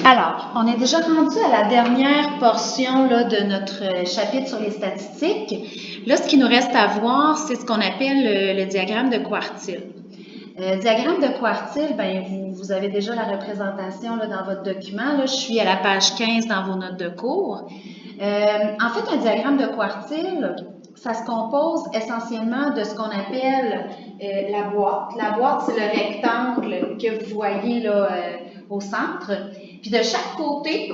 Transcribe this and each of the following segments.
Alors, on est déjà rendu à la dernière portion là, de notre chapitre sur les statistiques. Là, ce qui nous reste à voir, c'est ce qu'on appelle le diagramme de quartile. Diagramme de quartile, ben, vous avez déjà la représentation là, dans votre document. Là, je suis à la page 15 dans vos notes de cours. En fait, un diagramme de quartile, ça se compose essentiellement de ce qu'on appelle la boîte. La boîte, c'est le rectangle que vous voyez là, au centre. Puis de chaque côté,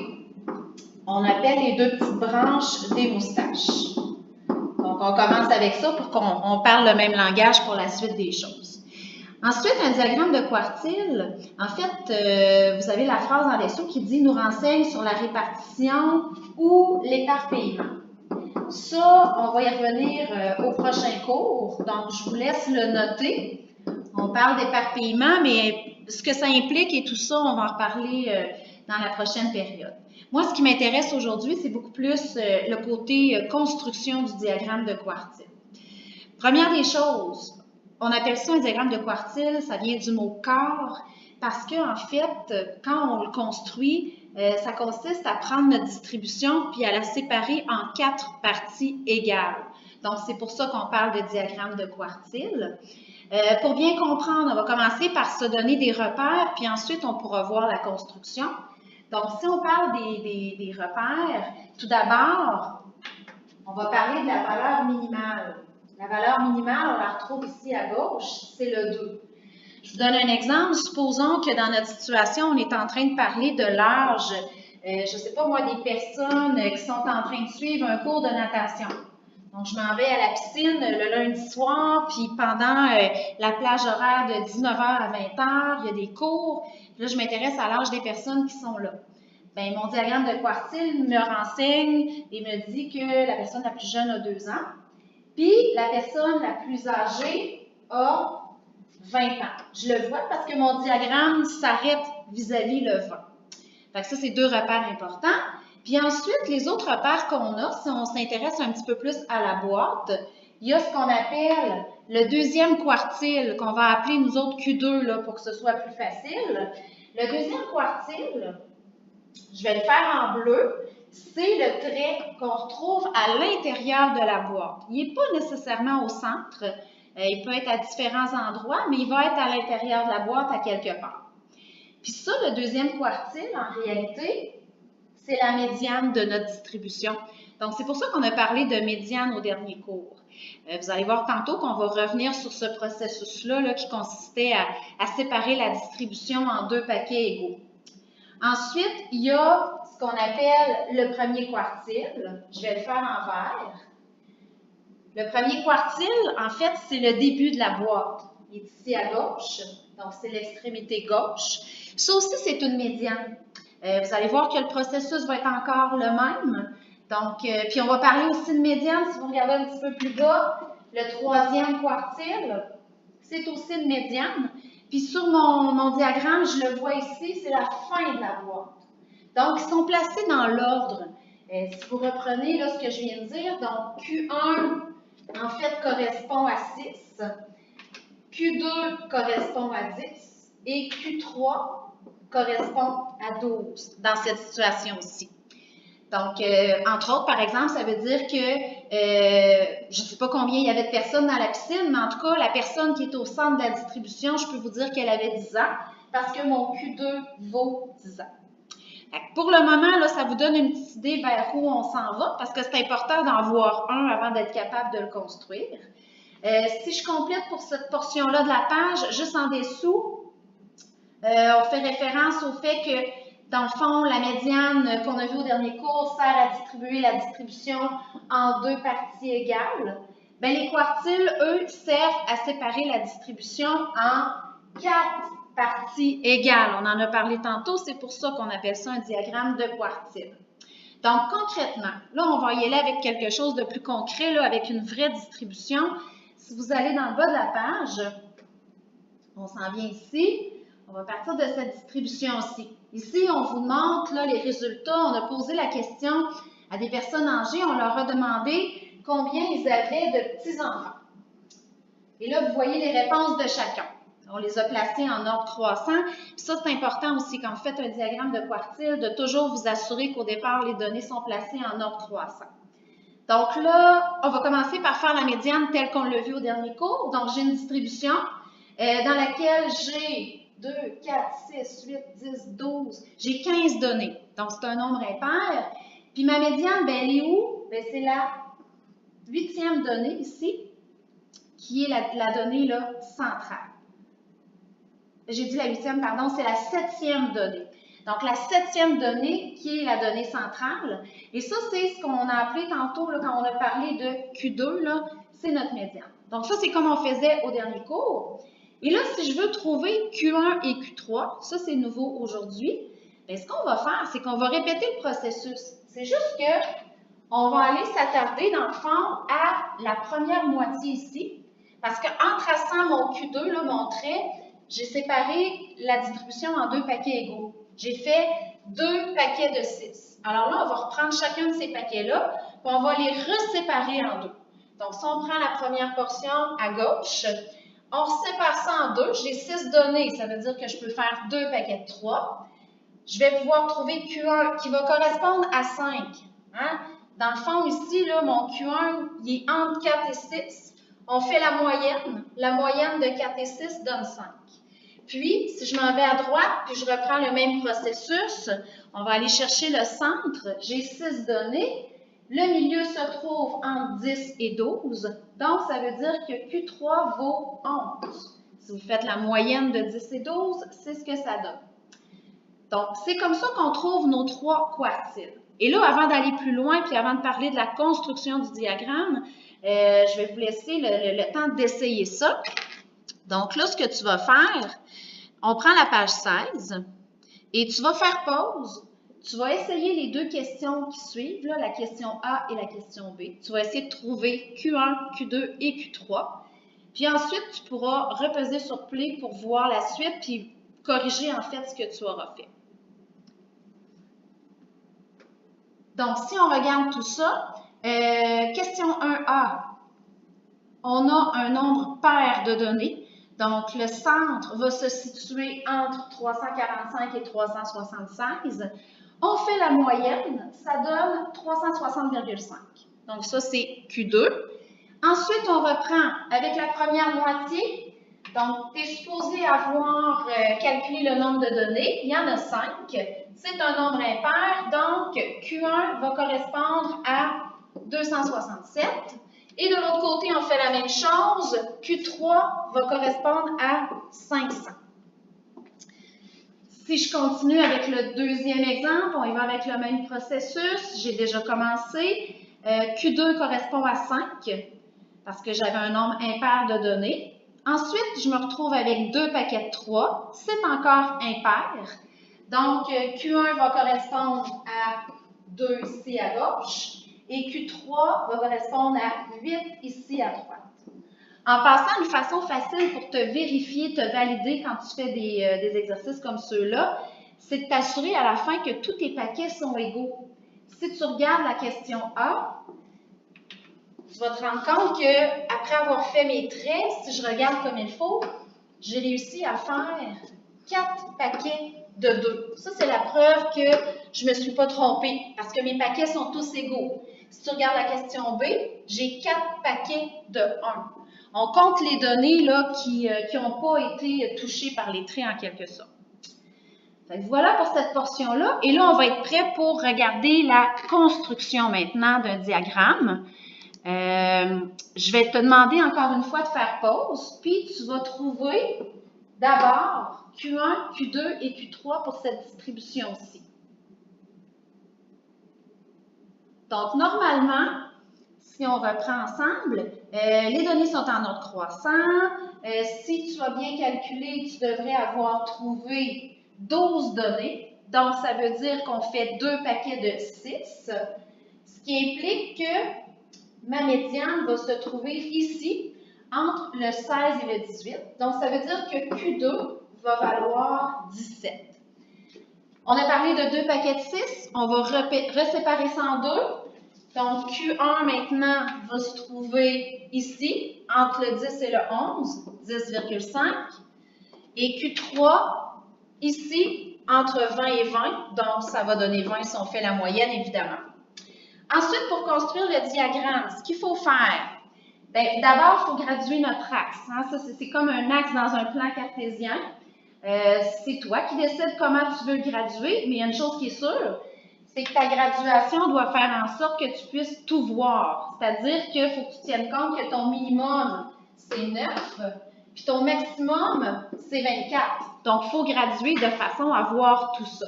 on appelle les deux petites branches des moustaches. Donc, on commence avec ça pour qu'on parle le même langage pour la suite des choses. Ensuite, un diagramme de quartile, en fait, vous avez la phrase en dessous qui dit « nous renseigne sur la répartition ou l'éparpillement ». Ça, on va y revenir au prochain cours, donc je vous laisse le noter. On parle d'éparpillement, mais ce que ça implique et tout ça, on va en reparler dans la prochaine période. Moi, ce qui m'intéresse aujourd'hui, c'est beaucoup plus le côté construction du diagramme de quartile. Première des choses, on appelle ça un diagramme de quartile, ça vient du mot quart, parce qu'en fait, quand on le construit, ça consiste à prendre notre distribution puis à la séparer en 4 parties égales. Donc, c'est pour ça qu'on parle de diagramme de quartile. Pour bien comprendre, on va commencer par se donner des repères, puis ensuite, on pourra voir la construction. Donc, si on parle des repères, tout d'abord, on va parler de la valeur minimale. La valeur minimale, on la retrouve ici à gauche, c'est le 2. Je vous donne un exemple. Supposons que dans notre situation, on est en train de parler de l'âge, je ne sais pas moi, des personnes qui sont en train de suivre un cours de natation. Donc, je m'en vais à la piscine le lundi soir, puis pendant la plage horaire de 19h à 20h, il y a des cours. Là, je m'intéresse à l'âge des personnes qui sont là. Bien, mon diagramme de quartile me renseigne et me dit que la personne la plus jeune a 2 ans, puis la personne la plus âgée a 20 ans. Je le vois parce que mon diagramme s'arrête vis-à-vis le 20. Fait que ça, c'est 2 repères importants. Puis ensuite, les autres repères qu'on a, si on s'intéresse un petit peu plus à la boîte, il y a ce qu'on appelle le deuxième quartile, qu'on va appeler nous autres Q2 là, pour que ce soit plus facile. Le deuxième quartile, je vais le faire en bleu, c'est le trait qu'on retrouve à l'intérieur de la boîte. Il n'est pas nécessairement au centre, il peut être à différents endroits, mais il va être à l'intérieur de la boîte à quelque part. Puis ça, le deuxième quartile, en réalité, c'est la médiane de notre distribution. Donc, c'est pour ça qu'on a parlé de médiane au dernier cours. Vous allez voir tantôt qu'on va revenir sur ce processus-là là, qui consistait à séparer la distribution en 2 paquets égaux. Ensuite, il y a ce qu'on appelle le premier quartile. Je vais le faire en vert. Le premier quartile, en fait, c'est le début de la boîte. Il est ici à gauche, donc c'est l'extrémité gauche. Ça aussi, c'est une médiane. Vous allez voir que le processus va être encore le même. Donc, puis on va parler aussi de médiane. Si vous regardez un petit peu plus bas, le troisième quartile, c'est aussi une médiane. Puis sur mon diagramme, je le vois ici, c'est la fin de la boîte. Donc, ils sont placés dans l'ordre. Si vous reprenez là, ce que je viens de dire, donc Q1, en fait, correspond à 6, Q2 correspond à 10 et Q3 correspond à 12 dans cette situation-ci. Donc, entre autres, par exemple, ça veut dire que je ne sais pas combien il y avait de personnes dans la piscine, mais en tout cas, la personne qui est au centre de la distribution, je peux vous dire qu'elle avait 10 ans parce que mon Q2 vaut 10 ans. Pour le moment, là, ça vous donne une petite idée vers où on s'en va parce que c'est important d'en voir un avant d'être capable de le construire. Si je complète pour cette portion-là de la page, juste en dessous, on fait référence au fait que dans le fond, la médiane qu'on a vue au dernier cours sert à distribuer la distribution en 2 parties égales. Bien, les quartiles, eux, servent à séparer la distribution en 4 parties égales. On en a parlé tantôt, c'est pour ça qu'on appelle ça un diagramme de quartile. Donc, concrètement, là, on va y aller avec quelque chose de plus concret, là, avec une vraie distribution. Si vous allez dans le bas de la page, on s'en vient ici. On va partir de cette distribution-ci. Ici, on vous montre là, les résultats. On a posé la question à des personnes âgées. On leur a demandé combien ils avaient de petits-enfants. Et là, vous voyez les réponses de chacun. On les a placés en ordre croissant. Puis ça, c'est important aussi quand vous faites un diagramme de quartile, de toujours vous assurer qu'au départ, les données sont placées en ordre croissant. Donc là, on va commencer par faire la médiane telle qu'on l'a vu au dernier cours. Donc, j'ai une distribution dans laquelle j'ai 2, 4, 6, 8, 10, 12. J'ai 15 données. Donc, c'est un nombre impair. Puis ma médiane, ben, elle est où? Ben, c'est la 8e donnée ici, qui est la donnée là, centrale. J'ai dit la 8e, pardon, c'est la 7e donnée. Donc, la 7e donnée qui est la donnée centrale. Et ça, c'est ce qu'on a appelé tantôt, là, quand on a parlé de Q2, c'est notre médiane. Donc, ça, c'est comme on faisait au dernier cours. Et là, si je veux trouver Q1 et Q3, ça, c'est nouveau aujourd'hui, bien, ce qu'on va faire, c'est qu'on va répéter le processus. C'est juste que on va aller s'attarder, dans le fond, à la première moitié ici. Parce qu'en traçant mon Q2, là, mon trait, j'ai séparé la distribution en 2 paquets égaux. J'ai fait 2 paquets de 6. Alors là, on va reprendre chacun de ces paquets-là, puis on va les reséparer en 2. Donc, si on prend la première portion à gauche, on sépare ça en 2. J'ai 6 données, ça veut dire que je peux faire 2 paquets de 3. Je vais pouvoir trouver Q1 qui va correspondre à 5. Hein? Dans le fond, ici, là, mon Q1, il est entre 4 et 6. On fait la moyenne. La moyenne de 4 et 6 donne 5. Puis, si je m'en vais à droite, puis je reprends le même processus, on va aller chercher le centre. J'ai 6 données. Le milieu se trouve entre 10 et 12. Donc, ça veut dire que Q3 vaut 11. Si vous faites la moyenne de 10 et 12, c'est ce que ça donne. Donc, c'est comme ça qu'on trouve nos 3 quartiles. Et là, avant d'aller plus loin, puis avant de parler de la construction du diagramme, je vais vous laisser le temps d'essayer ça. Donc là, ce que tu vas faire, on prend la page 16 et tu vas faire pause. Tu vas essayer les 2 questions qui suivent, là, la question A et la question B. Tu vas essayer de trouver Q1, Q2 et Q3. Puis ensuite, tu pourras repeser sur play pour voir la suite puis corriger en fait ce que tu auras fait. Donc, si on regarde tout ça, question 1A, on a un nombre pair de données. Donc, le centre va se situer entre 345 et 376. On fait la moyenne, ça donne 360,5. Donc, ça, c'est Q2. Ensuite, on reprend avec la première moitié. Donc, tu es supposé avoir calculé le nombre de données. Il y en a 5. C'est un nombre impair. Donc, Q1 va correspondre à 267. Et de l'autre côté, on fait la même chose. Q3 va correspondre à 500. Si je continue avec le deuxième exemple, on y va avec le même processus. J'ai déjà commencé. Q2 correspond à 5 parce que j'avais un nombre impair de données. Ensuite, je me retrouve avec 2 paquets de 3. C'est encore impair. Donc, Q1 va correspondre à 2 ici à gauche et Q3 va correspondre à 8 ici à droite. En passant une façon facile pour te vérifier, te valider quand tu fais des exercices comme ceux-là, c'est de t'assurer à la fin que tous tes paquets sont égaux. Si tu regardes la question A, tu vas te rendre compte qu'après avoir fait mes traits, si je regarde comme il faut, j'ai réussi à faire 4 paquets de 2. Ça, c'est la preuve que je ne me suis pas trompée parce que mes paquets sont tous égaux. Si tu regardes la question B, j'ai 4 paquets de 1. On compte les données là, qui n'ont pas été touchées par les traits en quelque sorte. Fait que voilà pour cette portion-là. Et là, on va être prêt pour regarder la construction maintenant d'un diagramme. Je vais te demander encore une fois de faire pause, puis tu vas trouver d'abord Q1, Q2 et Q3 pour cette distribution-ci. Donc, normalement, si on reprend ensemble, les données sont en ordre croissant. Si tu as bien calculé, tu devrais avoir trouvé 12 données. Donc, ça veut dire qu'on fait 2 paquets de 6, ce qui implique que ma médiane va se trouver ici, entre le 16 et le 18. Donc, ça veut dire que Q2 va valoir 17. On a parlé de 2 paquets de 6. On va reséparer ça en 2. Donc, Q1 maintenant va se trouver ici, entre le 10 et le 11, 10,5. Et Q3, ici, entre 20 et 20, donc ça va donner 20 si on fait la moyenne, évidemment. Ensuite, pour construire le diagramme, ce qu'il faut faire, d'abord, il faut graduer notre axe. Hein? Ça, c'est comme un axe dans un plan cartésien. C'est toi qui décides comment tu veux le graduer, mais il y a une chose qui est sûre, c'est que ta graduation doit faire en sorte que tu puisses tout voir. C'est-à-dire qu'il faut que tu tiennes compte que ton minimum, c'est 9, puis ton maximum, c'est 24. Donc, il faut graduer de façon à voir tout ça.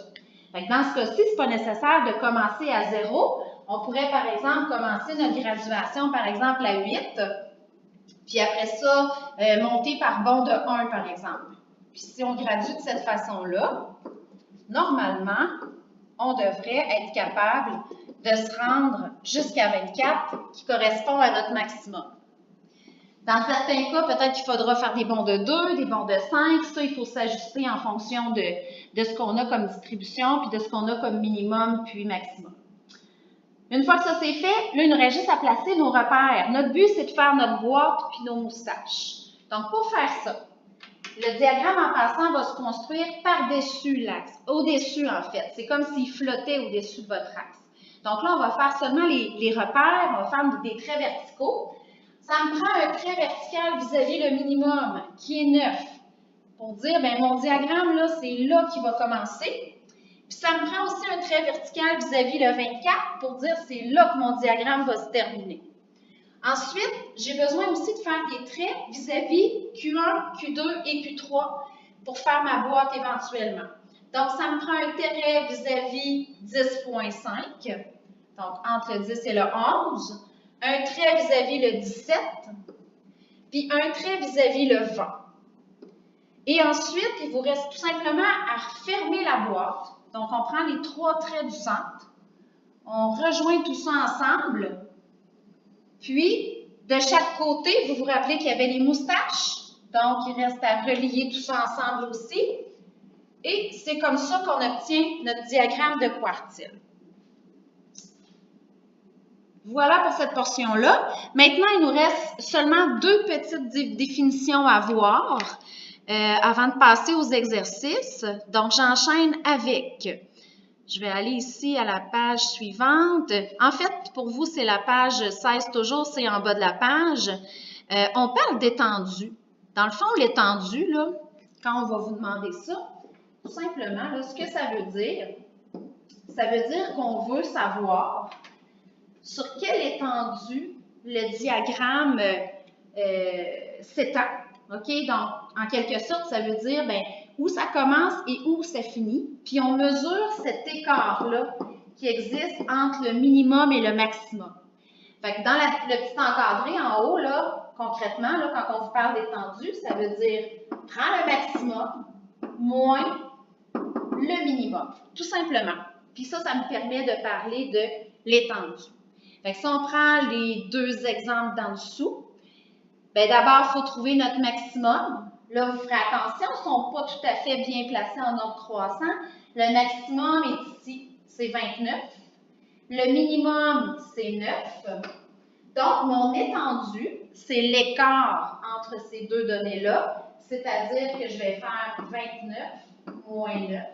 Fait que dans ce cas-ci, ce n'est pas nécessaire de commencer à 0. On pourrait, par exemple, commencer notre graduation, par exemple, à 8, puis après ça, monter par bond de 1, par exemple. Puis si on gradue de cette façon-là, normalement, on devrait être capable de se rendre jusqu'à 24, qui correspond à notre maximum. Dans certains cas, peut-être qu'il faudra faire des bonds de 2, des bonds de 5. Ça, il faut s'ajuster en fonction de ce qu'on a comme distribution, puis de ce qu'on a comme minimum, puis maximum. Une fois que ça c'est fait, là, il nous reste juste à placer nos repères. Notre but, c'est de faire notre boîte puis nos moustaches. Donc, pour faire ça, le diagramme en passant va se construire par-dessus l'axe, au-dessus en fait. C'est comme s'il flottait au-dessus de votre axe. Donc là, on va faire seulement les repères, on va faire des traits verticaux. Ça me prend un trait vertical vis-à-vis le minimum, qui est 9. Pour dire, bien, mon diagramme, là, c'est là qu'il va commencer. Puis ça me prend aussi un trait vertical vis-à-vis le 24 pour dire c'est là que mon diagramme va se terminer. Ensuite, j'ai besoin aussi de faire des traits vis-à-vis Q1, Q2 et Q3 pour faire ma boîte éventuellement. Donc, ça me prend un trait vis-à-vis 10.5, donc entre le 10 et le 11, un trait vis-à-vis le 17, puis un trait vis-à-vis le 20. Et ensuite, il vous reste tout simplement à refermer la boîte. Donc, on prend les 3 traits du centre, on rejoint tout ça ensemble, puis, de chaque côté, vous vous rappelez qu'il y avait les moustaches, donc il reste à relier tout ça ensemble aussi, et c'est comme ça qu'on obtient notre diagramme de quartile. Voilà pour cette portion-là. Maintenant, il nous reste seulement 2 petites définitions à voir avant de passer aux exercices. Donc, j'enchaîne avec. Je vais aller ici à la page suivante. En fait, pour vous, c'est la page 16 toujours, c'est en bas de la page. On parle d'étendue. Dans le fond, l'étendue, là, quand on va vous demander ça, tout simplement, là, ce que ça veut dire qu'on veut savoir sur quelle étendue le diagramme s'étend. OK? Donc, en quelque sorte, ça veut dire ben, où ça commence et où ça finit. Puis, on mesure cet écart-là qui existe entre le minimum et le maximum. Fait que dans le petit encadré en haut, là, concrètement, là, quand on vous parle d'étendue, ça veut dire prends le maximum moins le minimum, tout simplement. Puis ça me permet de parler de l'étendue. Fait que si on prend les 2 exemples d'en dessous, bien d'abord, il faut trouver notre maximum. Là, vous ferez attention, ils ne sont pas tout à fait bien placés en ordre croissant. Le maximum est ici, c'est 29. Le minimum, c'est 9. Donc, mon étendue, c'est l'écart entre ces 2 données-là, c'est-à-dire que je vais faire 29 moins 9.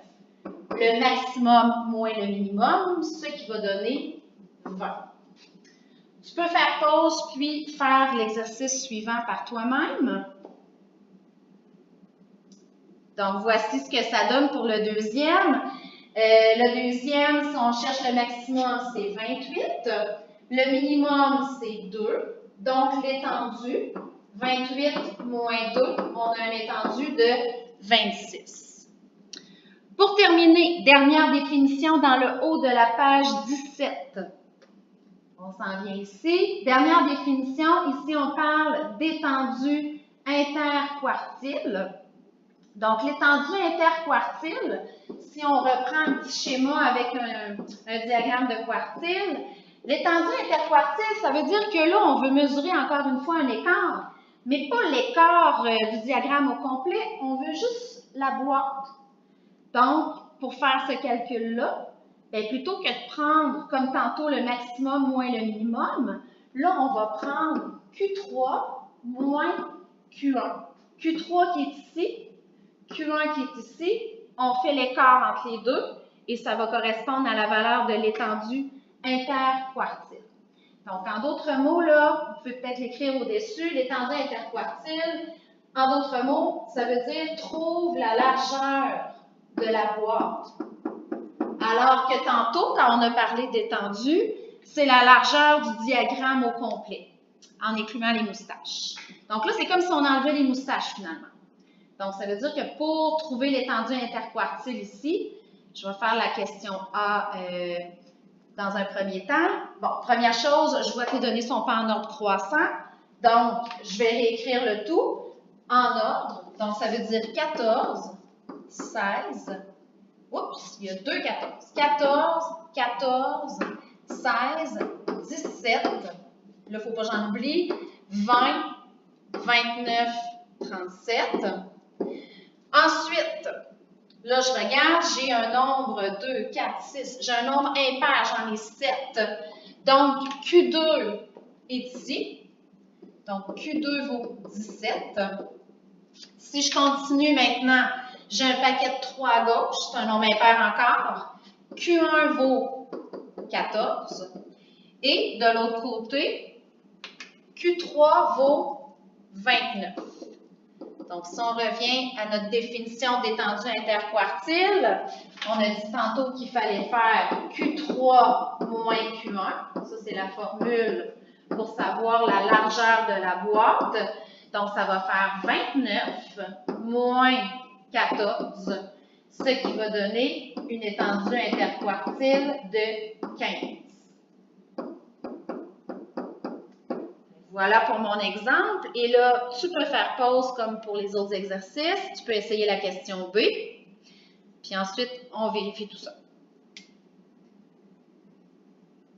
Le maximum moins le minimum, ce qui va donner 20. Tu peux faire pause puis faire l'exercice suivant par toi-même. Donc, voici ce que ça donne pour le deuxième. Le deuxième, si on cherche le maximum, c'est 28. Le minimum, c'est 2. Donc, l'étendue, 28 moins 2, on a une étendue de 26. Pour terminer, dernière définition dans le haut de la page 17. On s'en vient ici. Dernière définition, ici on parle d'étendue interquartile. Donc l'étendue interquartile, si on reprend un petit schéma avec un diagramme de quartile, l'étendue interquartile, ça veut dire que là, on veut mesurer encore une fois un écart, mais pas l'écart du diagramme au complet, on veut juste la boîte. Donc, pour faire ce calcul-là, bien, plutôt que de prendre, comme tantôt, le maximum moins le minimum, là, on va prendre Q3 moins Q1. Q3 qui est ici, Q1 qui est ici, on fait l'écart entre les deux et ça va correspondre à la valeur de l'étendue interquartile. Donc, en d'autres mots, là, vous pouvez peut-être l'écrire au-dessus, l'étendue interquartile. En d'autres mots, ça veut dire trouve la largeur de la boîte. Alors que tantôt, quand on a parlé d'étendue, c'est la largeur du diagramme au complet, en incluant les moustaches. Donc là, c'est comme si on enlevait les moustaches finalement. Donc, ça veut dire que pour trouver l'étendue interquartile ici, je vais faire la question A dans un premier temps. Bon, première chose, je vois que les données ne sont pas en ordre croissant. Donc, je vais réécrire le tout en ordre. Donc, ça veut dire 14, 16. Oups, il y a deux 14. 14, 14, 16, 17. Là, il ne faut pas que j'en oublie. 20, 29, 37. Ensuite, là, je regarde, j'ai un nombre 2, 4, 6. J'ai un nombre impair, j'en ai 7. Donc, Q2 est ici. Donc, Q2 vaut 17. Si je continue maintenant, j'ai un paquet de 3 à gauche, c'est un nombre impair encore. Q1 vaut 14. Et de l'autre côté, Q3 vaut 29. Donc, si on revient à notre définition d'étendue interquartile, on a dit tantôt qu'il fallait faire Q3 moins Q1. Ça, c'est la formule pour savoir la largeur de la boîte. Donc, ça va faire 29 moins 14, ce qui va donner une étendue interquartile de 15. Voilà pour mon exemple. Et là, tu peux faire pause comme pour les autres exercices. Tu peux essayer la question B. Puis ensuite, on vérifie tout ça.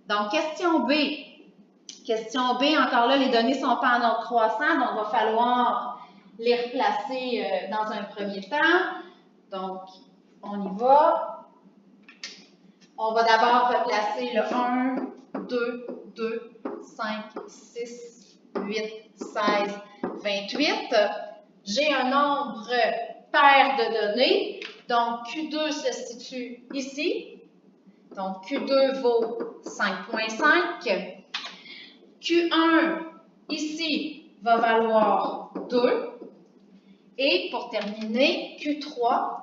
Donc, question B. Question B, encore là, les données ne sont pas en ordre croissant, donc il va falloir les replacer dans un premier temps. Donc, on y va. On va d'abord replacer le 1, 2, 2, 5, 6, 8, 16, 28. J'ai un nombre pair de données. Donc, Q2 se situe ici. Donc, Q2 vaut 5,5. Q1, ici, va valoir 2. Et pour terminer, Q3,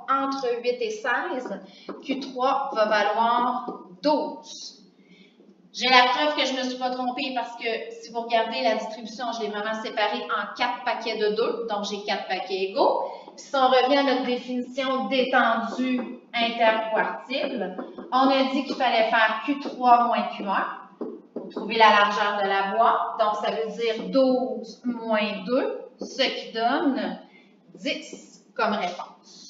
entre 8 et 16, Q3 va valoir 12. J'ai la preuve que je ne me suis pas trompée parce que si vous regardez la distribution, je l'ai vraiment séparée en 4 paquets de 2, donc j'ai 4 paquets égaux. Puis si on revient à notre définition d'étendue interquartile, on a dit qu'il fallait faire Q3 moins Q1 pour trouver la largeur de la boîte. Donc ça veut dire 12 moins 2, ce qui donne 10 comme réponse.